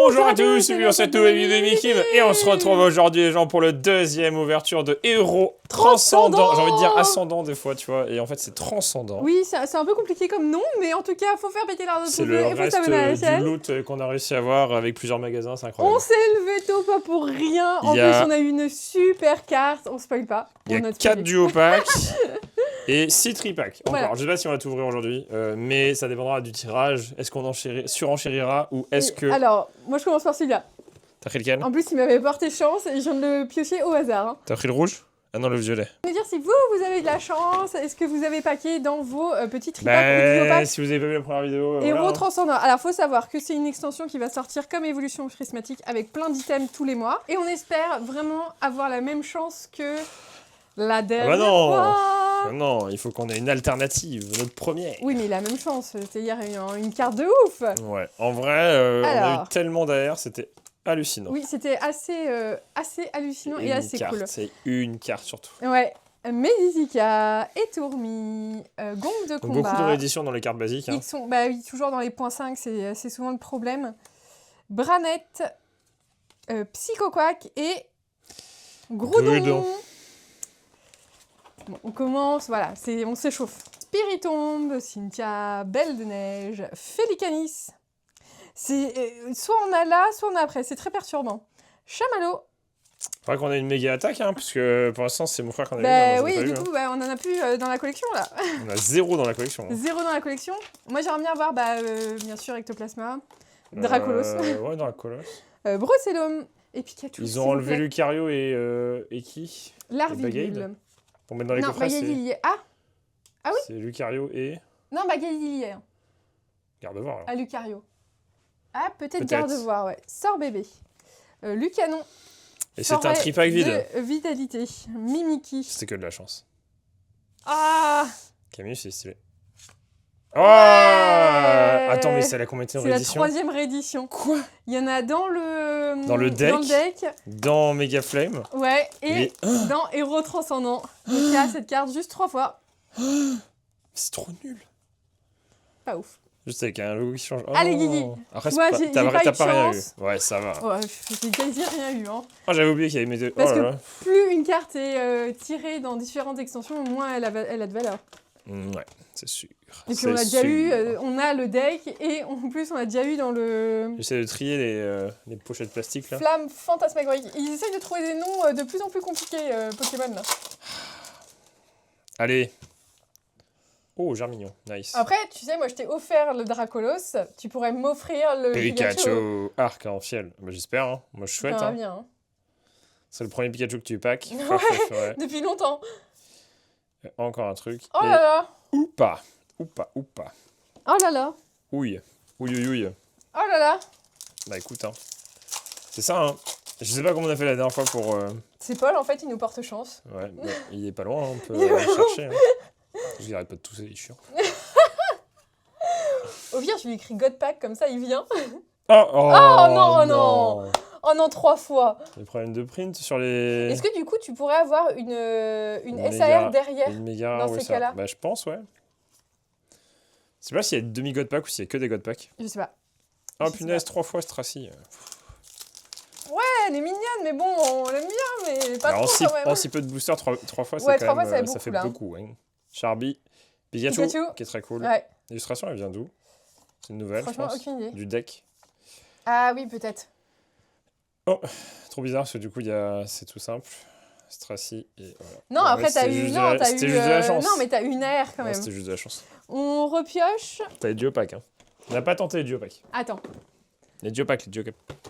Bonjour à tous, bienvenue dans cette nouvelle vidéo de Mikim et on se retrouve aujourd'hui les gens pour le deuxième ouverture de Héros Transcendant. J'ai envie de dire ascendant des fois, tu vois, et en fait c'est transcendant. Oui, c'est un peu compliqué comme nom, mais en tout cas, faut faire péter l'arbre de C'est ton le jeu et faut reste s'abonner à la du chaîne. loot qu'on a réussi à avoir avec plusieurs magasins, c'est incroyable. On s'est levé tôt, pas pour rien. En plus, on a eu une super carte, on spoil pas. Il y a 4 duo packs et 6 tripacks. Encore, Voilà. je sais pas si on va tout ouvrir aujourd'hui, mais ça dépendra du tirage. Est-ce qu'on surenchérira ou est-ce que... Alors, moi je commence par celui-là. T'as pris lequel? En plus, il m'avait porté chance et je viens de le piocher au hasard. Hein. T'as pris le rouge? Ah non, le violet. Je veux dire, si vous avez de la chance, est-ce que vous avez packé dans vos petits tripacks ou duo packs Si vous avez pas vu la première vidéo... Héros voilà. Transcendant. Alors, faut savoir que c'est une extension qui va sortir comme évolution prismatique avec plein d'items tous les mois. Et on espère vraiment avoir la même chance que la dernière fois. Ah non, il faut qu'on ait une alternative, notre première. Oui, mais la même chance. C'est-à-dire une carte de ouf. Ouais, en vrai, on a Alors. eu tellement d'AR, c'était hallucinant. Oui, c'était assez hallucinant et assez cool. C'est une carte surtout. Ouais. Medizika, Etourmi, Gong de Donc combat. beaucoup de rééditions dans les cartes basiques. Hein. Ils sont oui, toujours dans les points 5, c'est souvent le problème. Branette, Psychoquack et Groudon. Bon, on commence, voilà, on s'échauffe. Spiritombe, Cynthia, Belle de Neige, Félicanis. C'est soit on a là, soit on a après, c'est très perturbant. Chamallow. Faudrait qu'on ait une méga attaque, hein, parce que pour l'instant c'est mon frère qu'on a eu. Bah Non, oui, pas du eu, coup, on en a plus dans la collection là. On a 0 dans la collection. Hein. 0 dans la collection. Moi j'aimerais bien voir, bien sûr, Ectoplasma, Dracolos, Ouais, Dracolos. Brucellum et Pikachu. Ils ont enlevé Lucario et qui? Larviville. Pour mettre dans les Non, coffrets, Bagadilier. Ah oui. c'est Lucario et... Non, Bagadilier. Garde-voir, alors. Ah, Lucario. Ah, peut-être Gardevoir, ouais. Sort bébé. Lucanon. Et c'est un tripack vide. Vitalité. Mimiki. C'était que de la chance. Ah. Camille, c'est stylé. Oh Ouais. Attends, mais c'est la combien de C'est la réédition? 3e réédition. Quoi? Il y en a dans le deck. Dans Mega Flame. Ouais, et dans Héros Transcendant. Donc il y a cette carte juste 3 fois. C'est trop nul. Pas ouf. Juste avec un logo qui change. Oh. Allez, Guigui. Après, Moi, j'ai pas eu de t'as pas rien eu. chance. Ouais, ça va. Ouais, j'ai quasi rien eu. Hein. Oh, j'avais oublié qu'il y avait mes deux. Parce oh là là. que plus une carte est tirée dans différentes extensions, moins elle a de valeur. Ouais, c'est sûr. Et puis on a déjà eu, on a le deck, et en plus on a déjà eu dans le... J'essaie de trier les pochettes plastiques là. Flamme fantasmagorique. Ils essayent de trouver des noms de plus en plus compliqués, Pokémon. Là. Allez. Oh, Germignon, nice. Après, tu sais, moi je t'ai offert le Dracolos, tu pourrais m'offrir le Pikachu arc en fiel. Bah, j'espère, hein. Moi je souhaite. Hein. Bien, hein. C'est le premier Pikachu que tu packs. Ouais, depuis longtemps. Encore un truc. Oh là là. Ou pas. Oh là là. Ouille. Ouille. Oh là là. Bah écoute, hein. C'est ça, hein. Je sais pas comment on a fait la dernière fois pour... C'est Paul, en fait, il nous porte chance. Ouais, bah, il est pas loin, hein. On peut aller chercher. Hein. Je n'arrête pas de tousser, il est chiant. Au pire, je lui écris Godpack, comme ça, il vient. Oh non. Oh non, 3 fois. Les problèmes de print sur les... Est-ce que du coup, tu pourrais avoir une SAR derrière une méga dans ces cas-là? Bah je pense, ouais. Je sais pas s'il y a demi-Godpack ou s'il y a que des Godpack. Je sais pas. Oh punaise, 3 fois Stracy. Ouais, elle est mignonne, mais bon, on l'aime bien, mais pas trop quand même. En si peu de boosters, 3 fois, Ouais, c'est quand 3 même... fois, ça fait là. beaucoup, hein. Charby, Pikachu, qui est très cool. Ouais. L'illustration, elle vient d'où? C'est une nouvelle, Franchement, je pense. aucune idée. Du deck. Ah oui, peut-être. Oh, trop bizarre, parce que du coup, c'est tout simple. Stracy et voilà. Non, Ouais, après, t'as c'était eu... juste Non, c'était juste de la chance. Non, mais t'as eu une AR quand même. C'était juste de la chance. On repioche. T'as les duopacks, hein. On n'a pas tenté les duopacks. Attends. Les duopacks.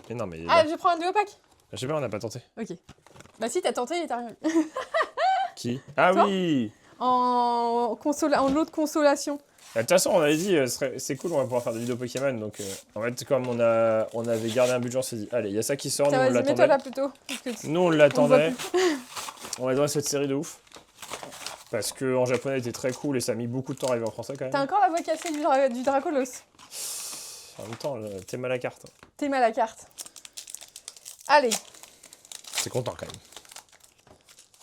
Mais non, mais... Ah, je prends un duopack. Je sais pas, on n'a pas tenté. Ok. Bah si, t'as tenté et t'as rien. Qui? Ah toi oui. En lot de consolation. De toute façon, on avait dit, c'est cool, on va pouvoir faire des vidéos Pokémon. Donc, en fait, comme on avait gardé un budget, on s'est dit, allez, il y a ça qui sort, nous on Vas-y, l'attendait. mets-toi là plutôt. Nous on l'attendait. On adorait cette série de ouf. Parce qu'en japonais, elle était très cool et ça a mis beaucoup de temps à arriver en français quand même. T'as encore la voix cassée du Dracolos. En même temps, t'es mal à la carte. T'es mal à la carte. Allez. C'est content quand même.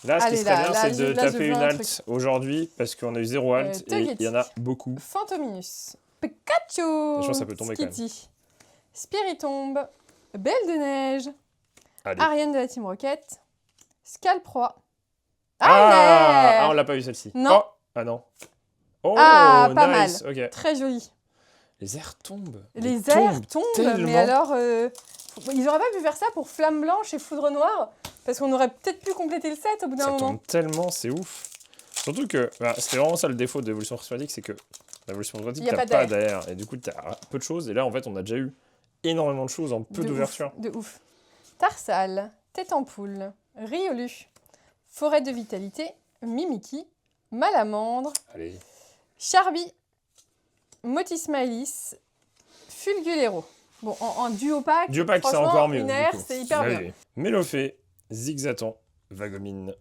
Là, ce qui serait bien, c'est de taper une alt aujourd'hui, parce qu'on a eu 0 alt, et il y en a beaucoup. Fantominus. Pikachu. Je pense que ça peut tomber quand même. Spiritombe. Belle de Neige. Allez. Ariane de la Team Rocket. Scalproie. Ah, Allez on l'a pas vu celle-ci. Non. Oh, ah non. Oh, Ah, pas nice. Ok. Très joli. Les airs tombent. Les Ils airs tombent, tellement. mais alors... ils auraient pas pu faire ça pour Flamme Blanche et Foudre Noire, parce qu'on aurait peut-être pu compléter le set au bout d'un Ça moment. tombe tellement, c'est ouf. Surtout que c'était vraiment ça le défaut de l'évolution prismatique, c'est que l'évolution prismatique, Y a t'as pas pas d'air. Et du coup, t'as peu de choses. Et là, en fait, on a déjà eu énormément de choses en peu d'ouverture. De ouf. Tarsal, Tête en Poule, Riolu, Forêt de Vitalité, Mimiki, Malamandre, Allez. Charby, Motismaïlis, Fulgulero. Bon, en duo pack, Duopack, c'est franchement, encore mieux. une du air, coup. c'est hyper bien. Allez. Mélophée, Zigzaton, Vagomine,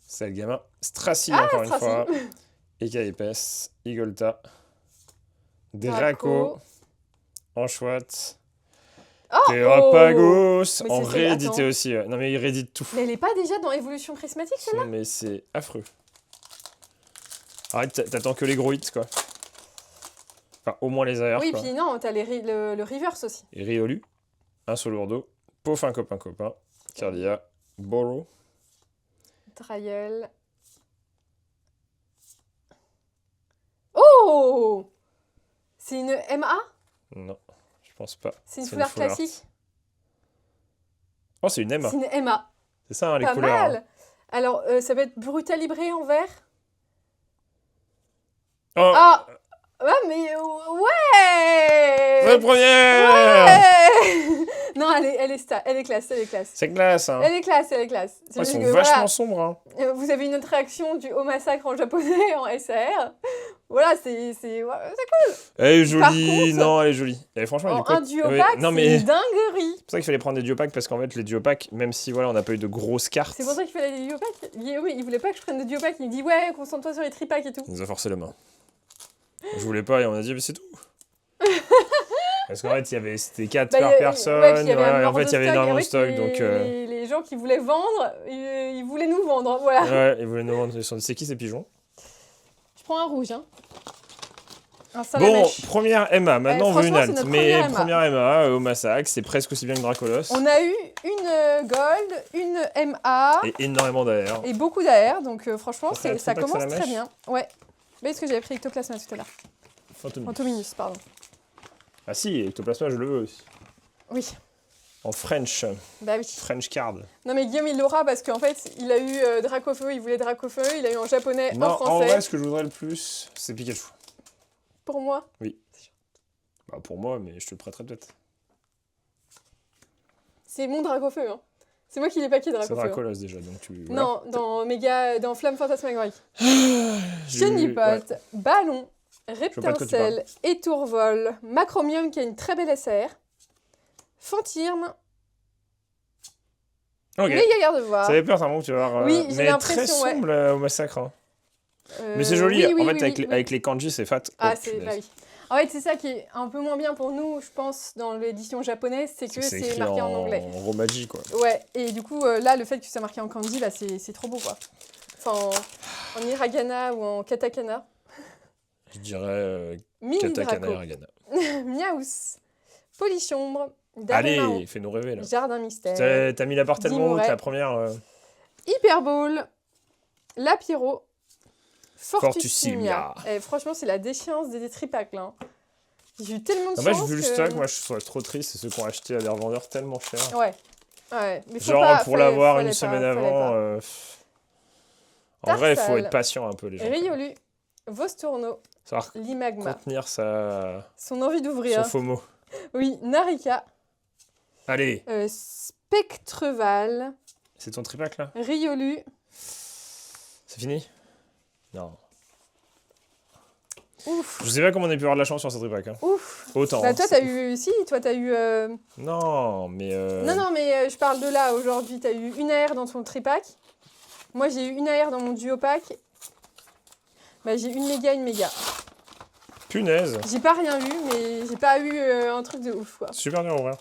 Salgamin, Stracile encore une fois, Eka épaisse, Igolta, Draco, Anchouette, Terrapagos, Mais en c'est- réédité attends. aussi. Ouais. Non mais il réédite tout. Mais elle est pas déjà dans Évolution Prismatique, celle-là? Non mais c'est affreux. Arrête, t'attends que les gros hits quoi. Enfin au moins les AR Oui, quoi. puis non, t'as le reverse aussi. Et Riolu, un Solourdo, Paufin copain copain, Cardia, Boro, Trial. Oh! C'est une MA? non, je pense pas. C'est une C'est couleur full art. classique? Oh c'est une M. C'est une MA. C'est ça hein, les Pas couleurs. mal! Hein. Alors, ça va être Brutalibré en vert? Oh, Ah! Ouais, mais... Ouais! la première. Ouais! Non, elle est classe, elle est classe. C'est classe hein. Elle est classe, elle est classe. C'est Ouais, ils juste sont que, vachement voilà, sombres hein. vous avez une autre réaction du Au Massacre en japonais, en SAR. Voilà, c'est cool. Elle est Par jolie, contre, non elle est jolie. Et franchement, En du coup, un duopack, non c'est mais une dinguerie. c'est pour ça qu'il fallait prendre des duopacks parce qu'en fait les duopacks, même si voilà on n'a pas eu de grosses cartes, C'est pour ça qu'il fallait des duopacks. Il voulait pas que je prenne des duopacks. Il dit ouais, concentre-toi sur les tripacks et tout. il nous a forcé la main. Je voulais pas et on a dit mais c'est tout. Parce qu'en fait c'était 4 Bah, par personne, ouais, puis il y avait voilà, un et en fait il y avait énormément de stock. stock donc Les gens qui voulaient vendre, ils voulaient nous vendre. Voilà. ouais, ils voulaient nous vendre. Ils sont dit, c'est qui ces pigeons? Je prends un rouge. Hein. Un Bon, salamèche. première Emma, maintenant on veut une franchement, c'est halte. notre Mais première Emma au massacre, c'est presque aussi bien que Dracolos. On a eu une gold, une MA Et énormément d'air. et beaucoup d'AR. Donc franchement, Ça ferait ça un triple commence très salamèche. bien. Ouais. Mais est-ce que j'avais pris Ectoplasma tout à l'heure? Fantominus, pardon. Ah si, Ectoplasma, je le veux aussi. Oui. En French. Bah oui. French card. Non mais Guillaume il l'aura parce qu'en fait il a eu Dracofeu, il voulait Dracofeu, il a eu en japonais, Non, en en français. vrai, ce que je voudrais le plus, c'est Pikachu. Pour moi. Bah pour moi, mais je te le prêterai peut-être. C'est mon Dracofeu. Hein. C'est moi qui l'ai paqué C'est Dracofeu. Dracolos déjà, donc tu... voilà. Non, dans Flamme Fantasmagorique. J'ai eu- Chenipot, ouais. Ballon, pas de quoi tu Reptincelle, Étourvol, Macromium qui a une très belle SR, Fantirme, Ok. Méga Gardevoir. Ça avait peur, ça monte, tu vas voir. Oui, j'ai mais très l'impression, ouais. sombre au massacre. Hein. Mais c'est joli, oui, en fait, oui, oui. avec les kanji, c'est fat. Ah, Oh, c'est punaise. bah oui. En fait, c'est ça qui est un peu moins bien pour nous, je pense, dans l'édition japonaise, c'est que c'est écrit marqué en anglais. En romaji, quoi. Ouais, et du coup, là, le fait que ça marqué en kanji, là, c'est trop beau, quoi. Enfin, en hiragana ou en katakana. Je dirais Mini katakana Draco, hiragana. Miaous, Polychombre, Dame Marron, Allez, fais-nous rêver, là. Jardin Mystère, T'as mis la part tellement haute, Dimouret. la première... Hyperball, Lapiro, Fortussimia. Fortussimia. Et franchement, c'est la déchéance des tripacks, là. J'ai eu tellement de En fait, chance vu le que... stock, moi, je serais trop triste. C'est ceux qui ont acheté à des revendeurs tellement cher. Ouais, ouais. Mais faut Genre, pas, pour l'avoir fallait une pas, semaine fallait avant... pas. En vrai, il faut Tarsal. être patient un peu, les gens. Riolu, Vostourno, Savoir Limagma. contenir Son envie son d'ouvrir. FOMO. Oui, Narika, Allez, Spectreval, c'est ton tripack, là? Riolu. C'est fini? Non. Ouf, Je sais pas comment on a pu avoir de la chance sur ce tripack. Hein. ouf. Autant. Bah hein, toi, c'est- t'as eu... Si, toi, t'as eu... Non, mais... Non, mais je parle de là, aujourd'hui. T'as eu une AR dans ton tripack. Moi, j'ai eu une AR dans mon duopack. Bah, j'ai une méga. Punaise. J'ai pas rien eu, mais j'ai pas eu un truc de ouf, quoi. Super dur à ouvrir.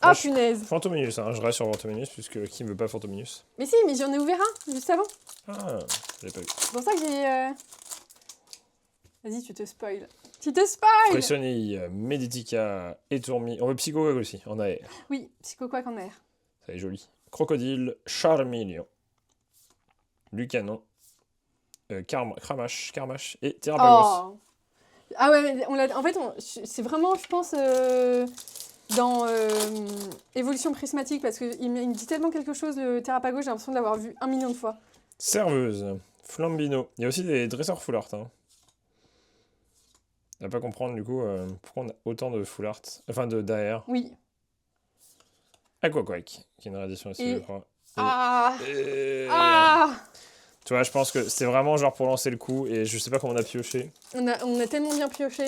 Ah, Moi, je- punaise. Fantominus, hein. Je reste sur Fantominus, puisque qui ne veut pas Fantominus? Mais si, mais j'en ai ouvert un, juste avant. Ah, je l'ai pas vu. C'est pour ça que j'ai... Vas-y, tu te spoil. Tu te spoil. Frissonille, Meditica, Étourmi. On veut Psychogog aussi, en AR. Oui, Psychoquack en air. Ça est joli. Crocodile, Charmeleon. Lucanon. Karmash et Terrapagos. Oh. Ah ouais, mais en fait, c'est vraiment, je pense, dans Évolution prismatique, parce qu'il me dit tellement quelque chose, le Terrapagos, j'ai l'impression de l'avoir vu 1 million de fois. Serveuse, Flambino. Il y a aussi des dresseurs full art. Hein. On va pas comprendre du coup pourquoi on a autant de full art. Enfin d'AR. Oui. Aquaquack, qui est une réédition aussi, Et- je crois. Ah. Et- Ah. Tu vois, je pense que c'était vraiment genre pour lancer le coup et je sais pas comment on a pioché. On a tellement bien pioché.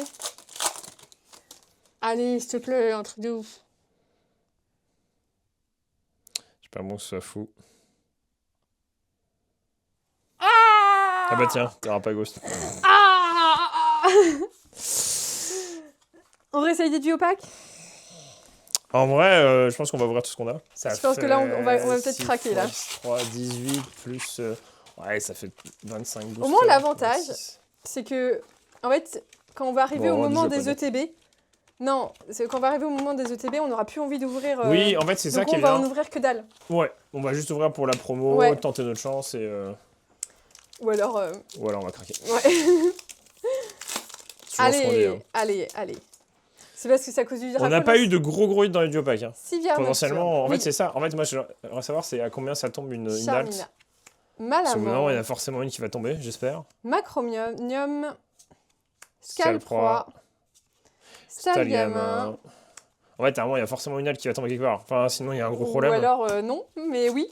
Allez, s'il te plaît, un truc de ouf. J'ai pas bon que ce soit fou. Ah. Ah bah tiens, Terrapagos. Ah. On réessaye des duos packs. En vrai, je pense qu'on va ouvrir tout ce qu'on a. Ça Je pense que là, on va peut-être 6 craquer, fois là. 3, 18, plus... ouais, ça fait 25 boosters. Au moins, l'avantage, 26. c'est que, en fait, quand on va arriver Bon, au moment dis des japonais. ETB, non, c'est quand on va arriver au moment des ETB, on n'aura plus envie d'ouvrir. Oui, en fait, c'est ça donc qui est on va bien. en ouvrir que dalle. Ouais, on va juste ouvrir pour la promo, Ouais. tenter notre chance et... Ou alors. Voilà, on va craquer. Ouais. C'est toujours ce qu'on dit, hein. allez. C'est parce que c'est à cause du dragon. On n'a pas eu de gros hits dans les duopacks. Hein. Sivir Potentiellement, en Nocturne. fait, c'est ça. En fait, moi, j'aimerais savoir c'est à combien ça tombe une Charmina. alt. Parce qu'au bout d'un moment, il y en Malamant. a forcément une qui va tomber, j'espère. Macromium. Scalproie. Scalproie. Stalgamin. En fait, à un moment, il y a forcément une alt qui va tomber quelque part. Enfin, sinon, il y a un gros problème. Ou alors non, mais oui.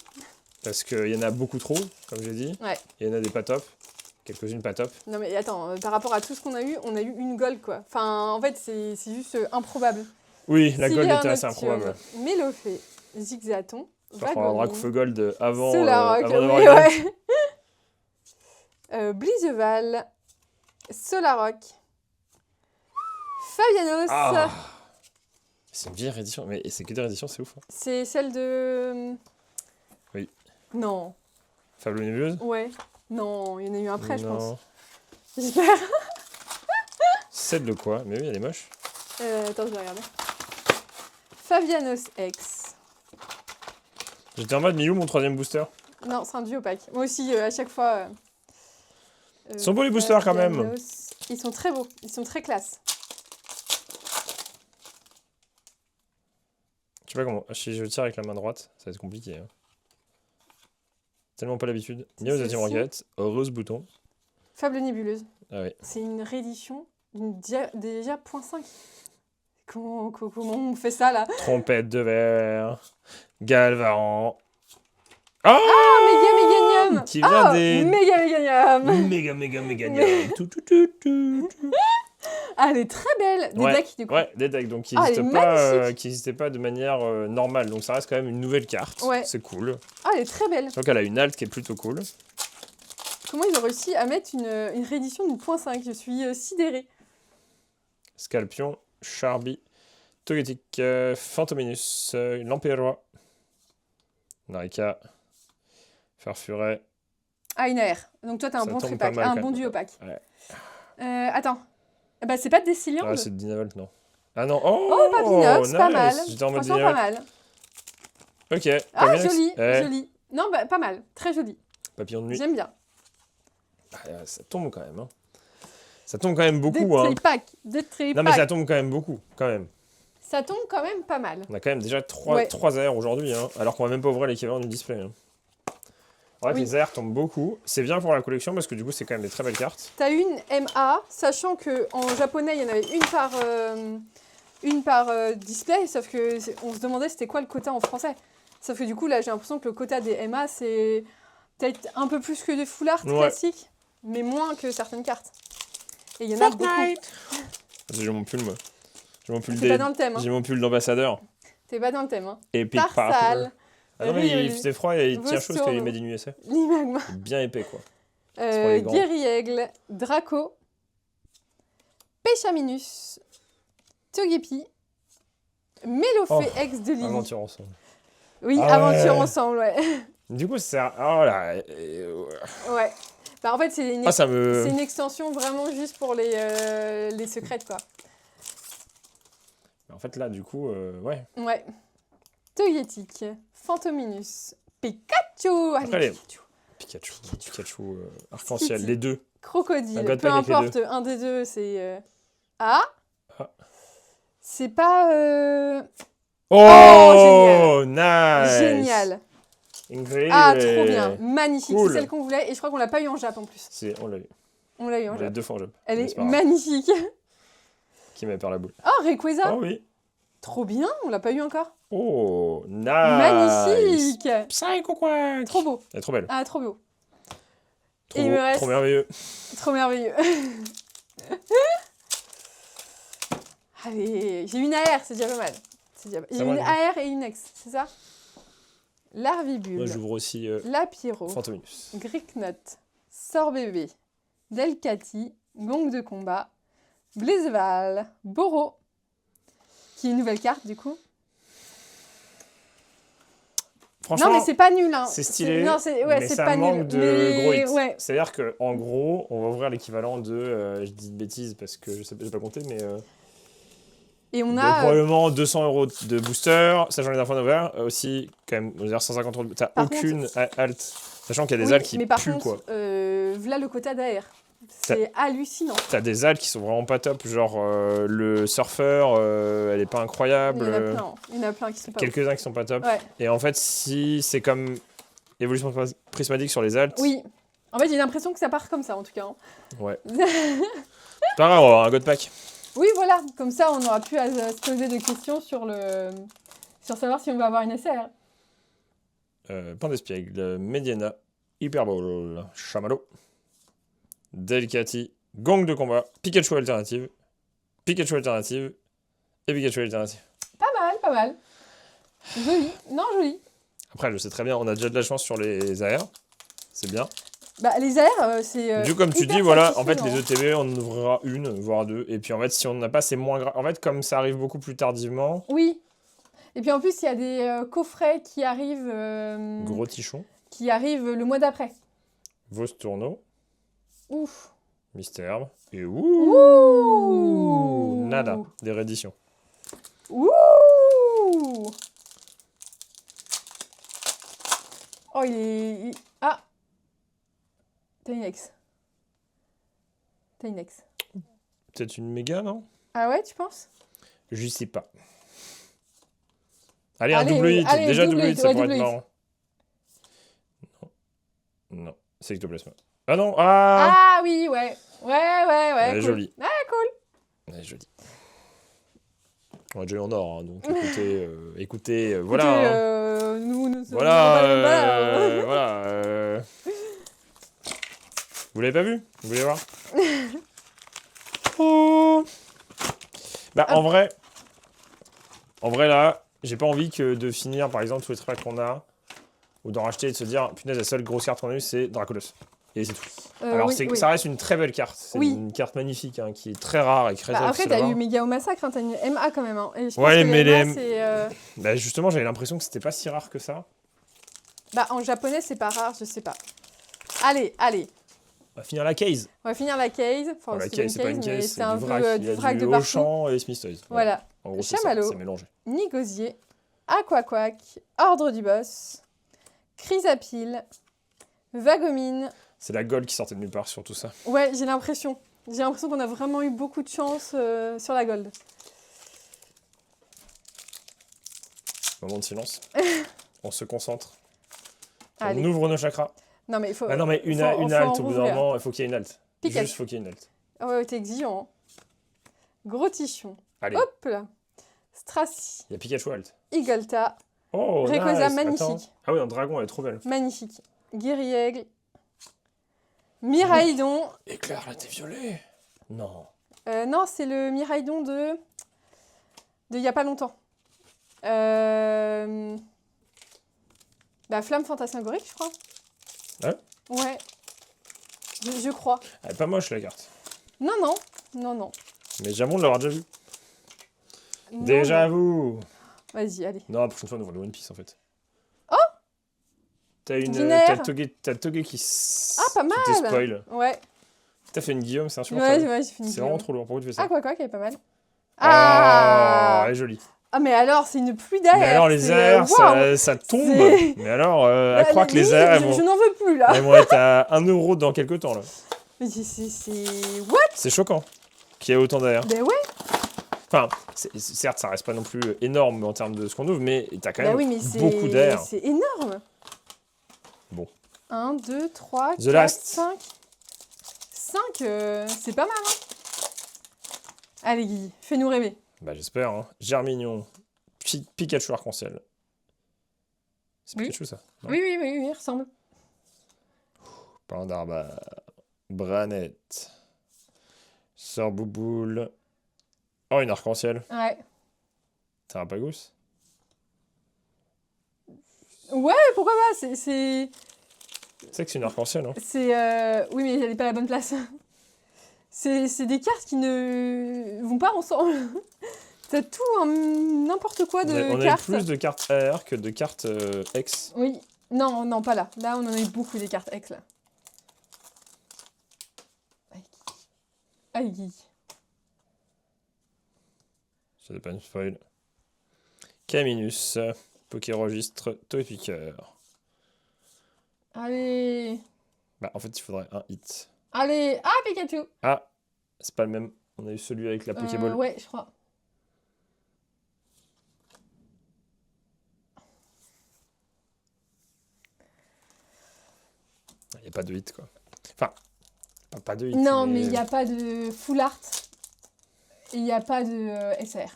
Parce qu'il y en a beaucoup trop, comme j'ai dit. Ouais. Il y en a des pas top. Quelques-unes pas top. Non mais attends, par rapport à tout ce qu'on a eu, on a eu une gold quoi. Enfin, en fait, c'est juste improbable. Oui, la gold Sivir était assez Nocturne, improbable. Mélophée, Zigzaton, Par contre, un Dracofeu Gold avant, Solaroc, avant d'avoir oui, une alt. ouais. Blizeval, Solaroc, Fabianos, Ah, c'est une vieille réédition. Mais c'est que des rééditions, c'est ouf. Hein. c'est celle de... Oui. Non, Fable Nébuleuse. ouais. Non, il y en a eu après, je pense. Non. J'espère. Celle de quoi? Mais oui, elle est moche. Attends, je vais regarder. Fabianos X. J'étais en mode, mais où mon troisième booster? Non, c'est un duo pack. Moi aussi, à chaque fois... Ils sont beaux, les boosters, quand même. Fabianos. Ils sont très beaux, ils sont très classe. Je sais pas comment. Si je tire avec la main droite, ça va être compliqué. Hein. Tellement pas l'habitude. C'est Ni aux Team celle-ci. Rocket, Rose Bouton. Fable nébuleuse. Ah oui. C'est une réédition déjà .5. Comment on fait ça là? Trompette de verre. Galvaran. Ah, Méganium. Qui vient des. Méganium. Méga. Tout. Ah, elle est très belle. Des Ouais, decks du coup. Ouais, des decks donc qui Ah, elle est n'existaient pas de manière normale. Donc ça reste quand même une nouvelle carte. Ouais. C'est cool. Ah, elle est très belle. Donc elle a une alt qui est plutôt cool. Comment ils ont réussi à mettre une réédition d'une .5? Je suis sidérée. Scalpion, Charby, Togetic, Fantominus, Lamperrois, Narika, Farfuret. Ah, une AR. Donc toi, t'as un Ça bon tombe tripack, pas mal, un quand bon même. duo pack. Ouais. Attends. Bah, c'est pas de Déciliande. Ah, c'est de Dynavolt, non. Ah non, oh, Oh, Papinox, pas nice. mal. J'étais en mode Franchement, pas Dynavolt. mal. Ok. Ah, Papinox. joli, Eh, joli. Non, bah, pas mal. Très joli. Papillon de nuit. J'aime bien. Ah, ça tombe quand même. Hein. Ça tombe quand même beaucoup. Hein. Des tripack. Non, mais ça tombe quand même beaucoup, quand même. Ça tombe quand même pas mal. On a quand même déjà 3 Ouais. AR aujourd'hui, hein, alors qu'on va même pas ouvrir l'équivalent du display. Hein. En fait, Oui. les AR tombent beaucoup. C'est bien pour la collection parce que du coup, c'est quand même des très belles cartes. T'as une MA, sachant que en japonais, il y en avait une par display, sauf que on se demandait c'était quoi le quota en français. Sauf que du coup, là, j'ai l'impression que le quota des MA, c'est peut-être un peu plus que des full art Ouais. classiques, mais moins que certaines cartes. Et il y en a beaucoup. J'ai mon pull, moi. J'ai mon pull T'es pas dans le thème. Hein. J'ai mon pull d'ambassadeur. T'es pas dans le thème. Hein. Epic Tarsal, Ah non, mais il Riolu, faisait froid et il tient chaud parce qu'il est Vostorno. made in USA. Limagma, Il est bien épais, quoi. pour les grands. Guerriègle, Draco, Péchaminus, Togepi, Mélophée ex de Lily. Aventure ensemble. Oui, Ah aventure ouais. ensemble, ouais. Du coup, c'est... Oh là... Ouais. Bah, en fait, c'est une, Ah, ça me... c'est une extension vraiment juste pour les secrètes, quoi. En fait, là, du coup, ouais. Ouais. Togetic, Fantominus, Pikachu. Allez, Après, les- Pikachu. Pikachu arc-en-ciel, Stitch. les deux. Un Crocodile, God peu Pack avec les importe, un des deux, c'est... Ah, Ah. c'est pas... Oh, nice. Génial. Incroyable. Ah, trop bien. Magnifique. Cool. C'est celle qu'on voulait et je crois qu'on l'a pas eu en Jap en plus. Si, on l'a eu. On l'a eu en On l'a eu Jap. 2 fois en jeu. Elle Mais est c'est pas grave. magnifique. Qui m'a perdu la boule. Oh, Rayquaza. Oh oui. Trop bien. On l'a pas eu encore. Oh, nice. Magnifique. Psycho Quack. Trop beau. Elle est trop belle. Ah, trop beau. Trop Et il beau, me reste- trop merveilleux. Trop merveilleux. Allez, j'ai une AR, c'est déjà pas mal. C'est déjà... J'ai moi, une du coup. AR et une X, c'est ça? Larvibule, Moi, j'ouvre aussi Lapiro, Fantominus. Gricknut, Sorbébé, Delcati, Gong de combat, Blazeval, Boro, qui est une nouvelle carte du coup. Franchement, Non mais c'est pas nul hein. c'est stylé, Non c'est mais c'est ça pas manque nul. de Mais gros hits. ouais. C'est-à-dire qu'en gros, on va ouvrir l'équivalent de, je dis une bêtise parce que je sais pas, j'ai pas compté, mais Et on de a probablement 200 € de booster, sachant les infos ouverts, aussi quand même, on va dire 150 €, t'as Par aucune halte, sachant qu'il y a des oui, haltes qui mais par puent contre, quoi. voilà le quota d'AR. C'est hallucinant. T'as des haltes qui sont vraiment pas top, genre le surfeur, elle est pas incroyable. Il y en a plein. Il y en a plein qui sont pas. Quelques-uns qui sont pas top. Ouais. Et en fait, si c'est comme évolution prismatique sur les haltes, Oui. En fait, j'ai l'impression que ça part comme ça en tout cas. Hein. ouais. C'est pas grave, on va avoir un God Pack. Oui, voilà. Comme ça, on n'aura plus à se poser de questions sur savoir si on va avoir une SR. Pain d'espiègle, Mediana, Hyperball, Chamallow, Delcati, Gong de combat, Pikachu alternative et Pikachu alternative. Pas mal, pas mal. Joli. Non, joli. Après, je sais très bien, on a déjà de la chance sur les AR. C'est bien. Bah, les AR, c'est. Du coup, comme tu hyper dis, voilà, en fait, satisfaisant, les ETB, on en ouvrira une, voire deux. Et puis, en fait, si on n'en a pas, c'est moins grave. En fait, comme ça arrive beaucoup plus tardivement, Oui. Et puis en plus, il y a des coffrets qui arrivent. gros tichon, Qui arrivent le mois d'après. Vos tourneaux, Ouf. Mystère, et Ouh. nada, des rééditions. Ouh. Oh, Ah. T'as une ex. Peut-être une méga, non? Ah ouais, tu penses? Je sais pas. Allez, un Allez, double hit. allez, Déjà, double double hit, hit, ça ouais, pourrait double être hit. marrant. Non, c'est ectoplasma. Ah non, ah, Ah oui, ouais. Ouais, Elle est cool. jolie. Ah, cool. Elle est jolie. On a déjà eu en or, hein, donc écoutez, voilà. Écoutez, Hein. nous Voilà, voilà. voilà. Vous l'avez pas vu? Vous voulez voir? Oh. Bah, en vrai là, j'ai pas envie que de finir, par exemple, tous les trucs qu'on a, ou d'en racheter et de se dire, punaise, la seule grosse carte qu'on a eue, c'est Dracolos. Et c'est tout. Alors, Oui, oui. ça reste une très belle carte. C'est Oui. une carte magnifique, hein, qui est très rare et très Bah, après, difficile à t'as avoir. eu Méga au massacre, hein, t'as une MA quand même. Hein. Et je pense Ouais, que mais les les MA, c'est. Bah, justement, j'avais l'impression que c'était pas si rare que ça. Bah, en japonais, c'est pas rare, je sais pas. Allez. On va finir la case. On va finir la case. Enfin, Enfin, la c'est case, c'est pas une mais case, c'est c'est un du peu vrac. du Il y vrac a de du partout. Auchan et Smith Toys. Voilà. En gros, c'est ça, Chamallow. c'est mélangé. Nigosier, Aquaquack, Ordre du Boss, Chrysapile, Vagomine. C'est la gold qui sortait de nulle part sur tout ça. Ouais, j'ai l'impression. J'ai l'impression qu'on a vraiment eu beaucoup de chance sur la gold. Moment de silence. On se concentre. Allez. On ouvre nos chakras. Non, mais il faut. Ah non, mais une faut en halte, au bout d'un rouvrir. moment, il faut qu'il y ait une halte. Pikachu. Juste, faut qu'il y ait une halte. Ah ouais, t'es exigeant. Hein. Gros tichon. Allez, Hop là. Stracy, il y a Pikachu halte. Igalta, Oh, Rayquaza, nice. magnifique. Attends. Ah oui, un dragon, elle est trop belle. Magnifique. Guériaigle, Miraidon. Éclair, là, t'es violet. Non. Non, c'est le Miraidon de il y a pas longtemps. Bah, Flamme Fantasmagorique, je crois. Ouais. Ouais. Je crois. Elle est pas moche, la carte. Non. Mais j'ai bon de l'avoir déjà vu. Non, Déjà non. vous. Vas-y, allez. Non, la prochaine fois, on ouvre le One Piece, en fait. T'as Ordinaire. le toge qui pas qui te mal. spoil. Ouais. T'as fait une Guillaume, c'est insupportable. Ouais, j'ai fini. C'est vraiment trop lourd. Pourquoi tu fais ça? Ah, quoi, qui est pas mal. Oh, Ah, elle est jolie. ah, mais alors, c'est une pluie d'air. Mais alors, les c'est, airs, waouh. ça tombe. C'est- Mais alors, Bah, elle croit que les limite, airs, je n'en veux plus, là. elles vont être à 1 € dans quelques temps, là. Mais c'est... What? C'est choquant qu'il y ait autant d'air. Ben ouais. Enfin, certes, ça reste pas non plus énorme en termes de ce qu'on ouvre, mais t'as quand Bah même oui, mais beaucoup d'air. c'est énorme. Bon. 1, 2, 3, The 4, last. 5. 5, c'est pas mal, hein. Allez, Guy, fais-nous rêver. Bah, j'espère, hein. Germignon, Pikachu arc-en-ciel. C'est Oui. Pikachu, ça? Non. Oui, il ressemble. Pandarba, Branette, Sorbouboule. Oh, une arc-en-ciel. Ouais. T'as un Pagous? Ouais, pourquoi pas, c'est... Tu sais que c'est une arc-en-ciel, hein? Oui, mais elle n'est pas à la bonne place. C'est des cartes qui ne vont pas ensemble. T'as tout, n'importe quoi de On a eu cartes. plus de cartes AR que de cartes X. Oui. Non, pas là. Là, on en a eu beaucoup des cartes X, là. Aïe, Guy. Ça pas une spoil. Caminus, Pokéregistre, Toepiqueur. Allez. Bah, en fait, il faudrait un hit. Allez. Ah, Pikachu. Ah, c'est pas le même. On a eu celui avec la Pokéball. Ouais, je crois. Il n'y a pas de hit, quoi. Enfin, pas de hit. Non, mais il n'y a pas de full art. Et il n'y a pas de SR.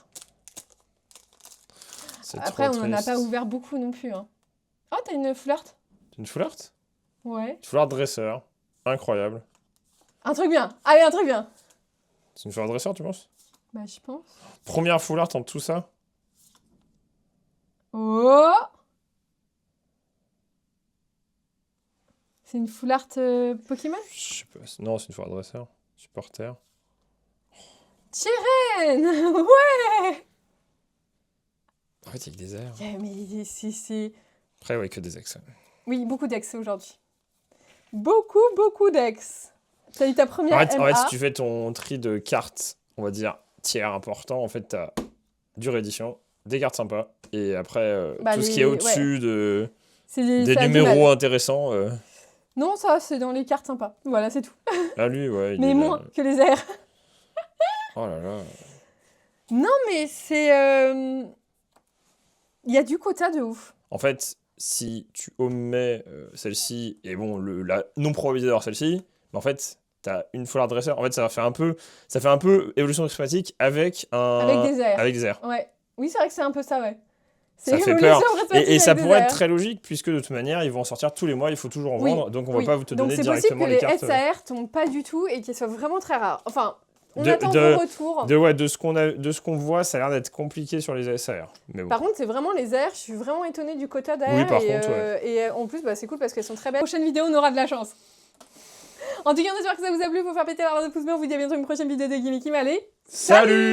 C'est Après, trop on n'en a triste. pas ouvert beaucoup non plus. Hein. Oh, t'as une full art? Une full art? Ouais. Une full art dresseur. Incroyable. Un truc bien. Allez, un truc bien. C'est une full art dresseur, tu penses? Bah, je pense. Première full art en tout ça? Oh! C'est une full art Pokémon? Je sais pas. Non, c'est une full art dresseur. Supporter. Tyren! Ouais! En fait, il y a que des airs. Mais c'est... Après, ouais, que des ex. Oui, beaucoup d'ex aujourd'hui. Beaucoup d'ex. T'as eu ta première En fait, MA. si tu fais ton tri de cartes, on va dire tiers important, en fait, t'as du réédition, des cartes sympas, et après, tout ce qui est au-dessus de des ça a du numéros mal. intéressants. Non, ça, c'est dans les cartes sympas. Voilà, c'est tout. Ah, lui, ouais. il Mais est moins là. que les airs. Oh là là. Non, mais c'est... Il y a du quota de ouf. En fait, si tu omets celle-ci, et bon, la non-probabilité d'avoir celle-ci, mais en fait, t'as une full art dresseur. En fait, ça fait un peu évolution prismatique avec Avec des airs. Avec des airs. Ouais. Oui, c'est vrai que c'est un peu ça, ouais. C'est Ça fait évolution peur. prismatique Et ça avec des pourrait être airs. très logique, puisque de toute manière, ils vont en sortir tous les mois, il faut toujours en Oui, vendre, donc on oui. va pas te Donc donner c'est possible directement que les cartes. SAR tombent pas du tout et qu'elles soient vraiment très rares. Enfin, on De- attend de- vos retours. De ce qu'on voit, ça a l'air d'être compliqué sur les SAR. Mais bon. Par contre, c'est vraiment les airs. Je suis vraiment étonnée du quota d'air. Oui, par et, contre, ouais. Et en plus, bah, c'est cool parce qu'elles sont très belles. Prochaine vidéo, on aura de la chance. En tout cas, on espère que ça vous a plu. Faut faire péter la barre de pouce bleu. On vous dit à bientôt une prochaine vidéo de Gimme Kim. Allez, Salut!